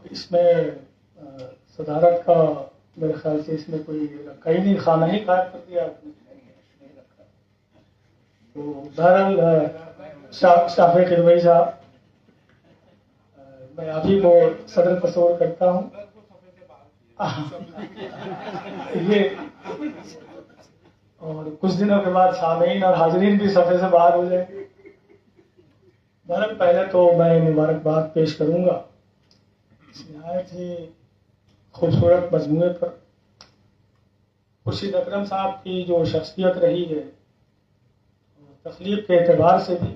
اس میں صدارت کا میرے خیال سے اس میں کوئی رکھا ہی نہیں، خانہ ہی قائم کر دیا آپ نے. تو بہرحال شافع قروی صاحب، میں ابھی کو صدر تصور کرتا ہوں. یہ اور کچھ دنوں کے بعد سامعین اور حاضرین بھی صفحے سے باہر ہو جائیں گے. بہرحال پہلے تو میں مبارکباد پیش کروں گا اس نہایت ہی خوبصورت مجموعے پر. خورشید اکرم صاحب کی جو شخصیت رہی ہے، تخلیق کے اعتبار سے بھی،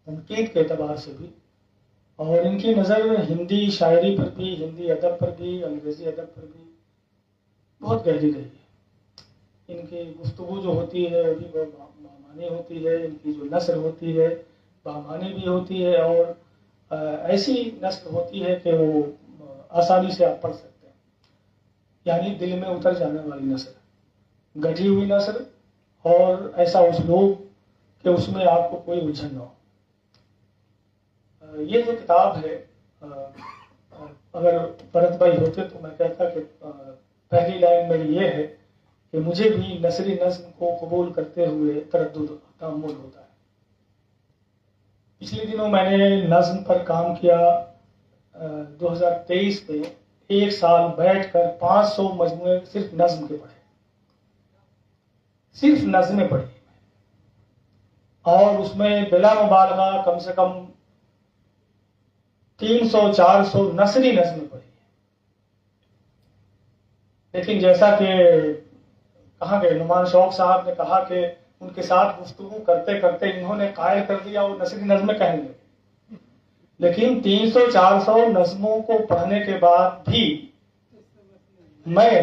تنقید کے اعتبار سے بھی، اور ان کی نظر ہندی شاعری پر بھی، ہندی ادب پر بھی، انگریزی ادب پر بھی بہت گہری رہی ہے. ان کی گفتگو جو ہوتی ہے وہ بھی بہت بامعنی ہوتی ہے. ان کی جو نثر ہوتی ہے بامعنی بھی ہوتی ہے، اور ایسی نثر ہوتی ہے کہ وہ آسانی سے آپ پڑھ سکتے ہیں. یعنی دل میں اتر جانے والی نثر، گٹھی ہوئی نثر، اور ایسا اسلوب کہ اس میں آپ کو کوئی الجھن نہ ہو. یہ جو کتاب ہے، اگر بھرت بھائی ہوتے تو میں کہتا کہ پہلی لائن میری یہ ہے کہ مجھے بھی نثری نظم کو قبول کرتے ہوئے تردد تأمل ہوتا ہے. پچھلے دنوں میں نے نظم پر کام کیا. 2023 میں ایک سال بیٹھ کر 500 مجموعے صرف نظم کے پڑھے، صرف نظمیں پڑھی، اور اس میں بلا مبالغہ کم سے کم 300-400 نثری نظمیں پڑھی. لیکن جیسا کہ کہا کہ نعمان شوق صاحب نے کہا کہ ان کے ساتھ گفتگو کرتے کرتے انہوں نے قائل کر دیا وہ نثری نظمیں کہیں گے. لیکن 300-400 نظموں کو پڑھنے کے بعد بھی میں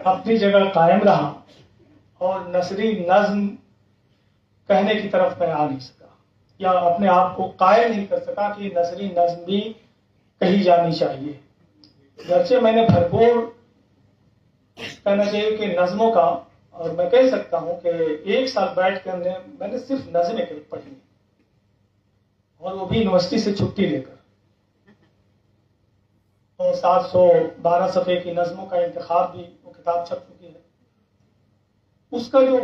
اپنی جگہ قائم رہا اور نثری نظم کہنے کی طرف میں آ نہیں سکا، یا اپنے آپ کو قائل نہیں کر سکا کہ نثری نظم بھی کہی جانی چاہیے. گرچہ میں نے بھرپور کہنا چاہیے کہ نظموں کا، اور میں کہہ سکتا ہوں کہ ایک سال بیٹھ کر میں نے صرف نظمیں پڑھی، اور وہ بھی یونیورسٹی سے چھٹی لے کر. اور 712 صفحے کی نظموں کا انتخاب بھی وہ کتاب چھپ چکی ہے. اس کا جو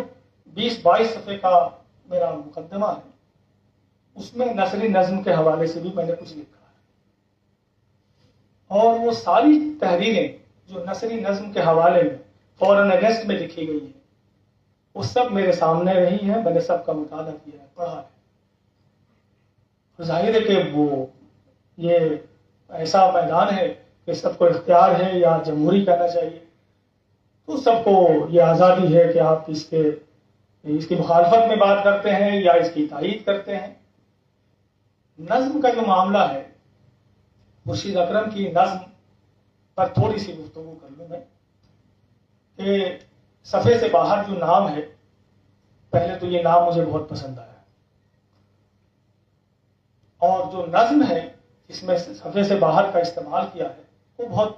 20-22 صفحے کا میرا مقدمہ ہے، اس میں نثری نظم کے حوالے سے بھی میں نے کچھ لکھا ہے. اور وہ ساری تحریریں جو نثری نظم کے حوالے میں فورن اگست میں لکھی گئی ہیں، وہ سب میرے سامنے رہی ہیں. میں نے سب کا مطالعہ کیا ہے، پڑھا ہے. ظاہر ہے کہ وہ یہ ایسا میدان ہے کہ سب کو اختیار ہے، یا جمہوری کہنا چاہیے، تو سب کو یہ آزادی ہے کہ آپ اس کی مخالفت میں بات کرتے ہیں یا اس کی تائید کرتے ہیں. نظم کا جو معاملہ ہے، خورشید اکرم کی نظم پر تھوڑی سی گفتگو کر لوں میں کہ صفحے سے باہر جو نام ہے، پہلے تو یہ نام مجھے بہت پسند آیا، اور جو نظم ہے جس میں صفحے سے باہر کا استعمال کیا ہے وہ بہت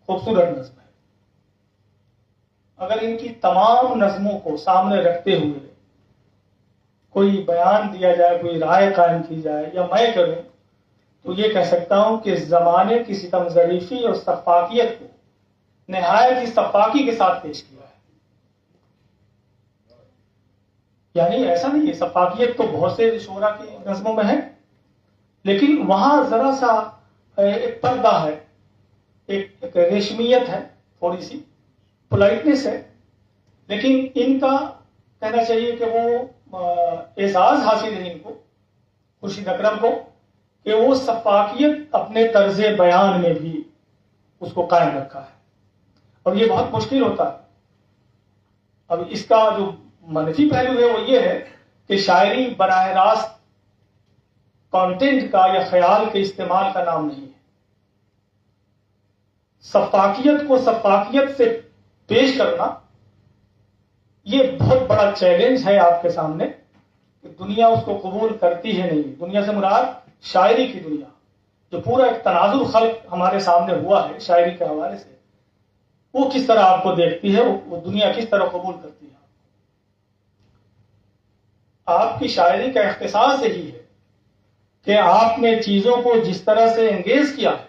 خوبصورت نظم ہے. اگر ان کی تمام نظموں کو سامنے رکھتے ہوئے کوئی بیان دیا جائے، کوئی رائے قائم کی جائے، یا میں کروں، تو یہ کہہ سکتا ہوں کہ زمانے کی ستم ظریفی اور سفاکیت کو نہایت ہی سفاکی کے ساتھ پیش کیا ہے. یعنی ایسا نہیں ہے، سفاکیت تو بہت سے شعراء کی نظموں میں ہے، لیکن وہاں ذرا سا ایک پردہ ہے، ایک ریشمیت ہے، تھوڑی سی پولائٹنس ہے. لیکن ان کا کہنا چاہیے کہ وہ اعزاز حاصل ہے ان کو، خورشید اکرم کو، کہ وہ سفاکیت اپنے طرز بیان میں بھی اس کو قائم رکھا ہے. اور یہ بہت مشکل ہوتا ہے. اب اس کا جو منفی پہلو ہے وہ یہ ہے کہ شاعری براہ راست کانٹینٹ کا یا خیال کے استعمال کا نام نہیں ہے. سفاکیت کو سفاکیت سے پیش کرنا یہ بہت بڑا چیلنج ہے آپ کے سامنے، کہ دنیا اس کو قبول کرتی ہے نہیں. دنیا سے مراد شاعری کی دنیا، جو پورا ایک تناظر خلق ہمارے سامنے ہوا ہے شاعری کے حوالے سے، وہ کس طرح آپ کو دیکھتی ہے، وہ دنیا کس طرح قبول کرتی ہے. آپ کی شاعری کا اختصاص یہی ہے کہ آپ نے چیزوں کو جس طرح سے انگیز کیا ہے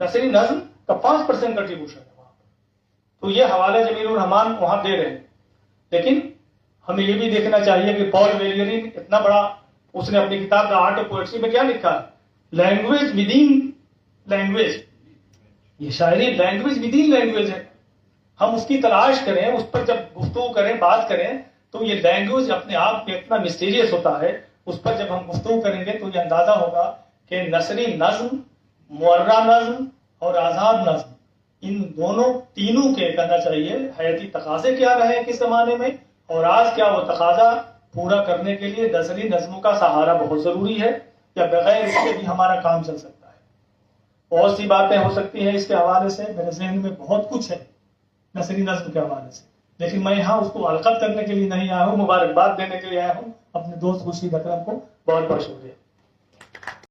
نثری نظم کا 5% کنٹریبیوشن ہے وہاں پر. تو یہ حوالہ جمیل الرحمان وہاں دے رہے ہیں. لیکن ہمیں یہ بھی دیکھنا چاہیے کہ پال ویلیری اتنا بڑا، اس نے اپنی کتاب دا آرٹ آف پوئٹری میں کیا لکھا ہے؟ Language with in language. یہ شاعری لینگویج ود ان لینگویج ہے. ہم اس کی تلاش کریں، اس پر جب گفتگو کریں، بات کریں، تو یہ لینگویج اپنے آپ میں اتنا مسٹیریس ہوتا ہے. اس پر جب ہم گفتگو کریں گے تو یہ اندازہ ہوگا کہ نثری نظم، معرہ نظم اور آزاد نظم، ان دونوں تینوں کے کہنا چاہیے حیاتی تقاضے کیا رہے کس زمانے میں، اور آج کیا وہ تقاضا پورا کرنے کے لیے نثری نظموں کا سہارا بہت ضروری ہے، یا بغیر اس کے بھی ہمارا کام چل سکتا ہے. بہت سی باتیں ہو سکتی ہیں اس کے حوالے سے، میرے ذہن میں بہت کچھ ہے نثری نظم کے حوالے سے، لیکن میں یہاں اس کو القت کرنے کے لیے نہیں آیا ہوں، مبارکباد دینے کے لیے آیا ہوں اپنے دوست خورشید اکرم کو. بہت بہت شکریہ.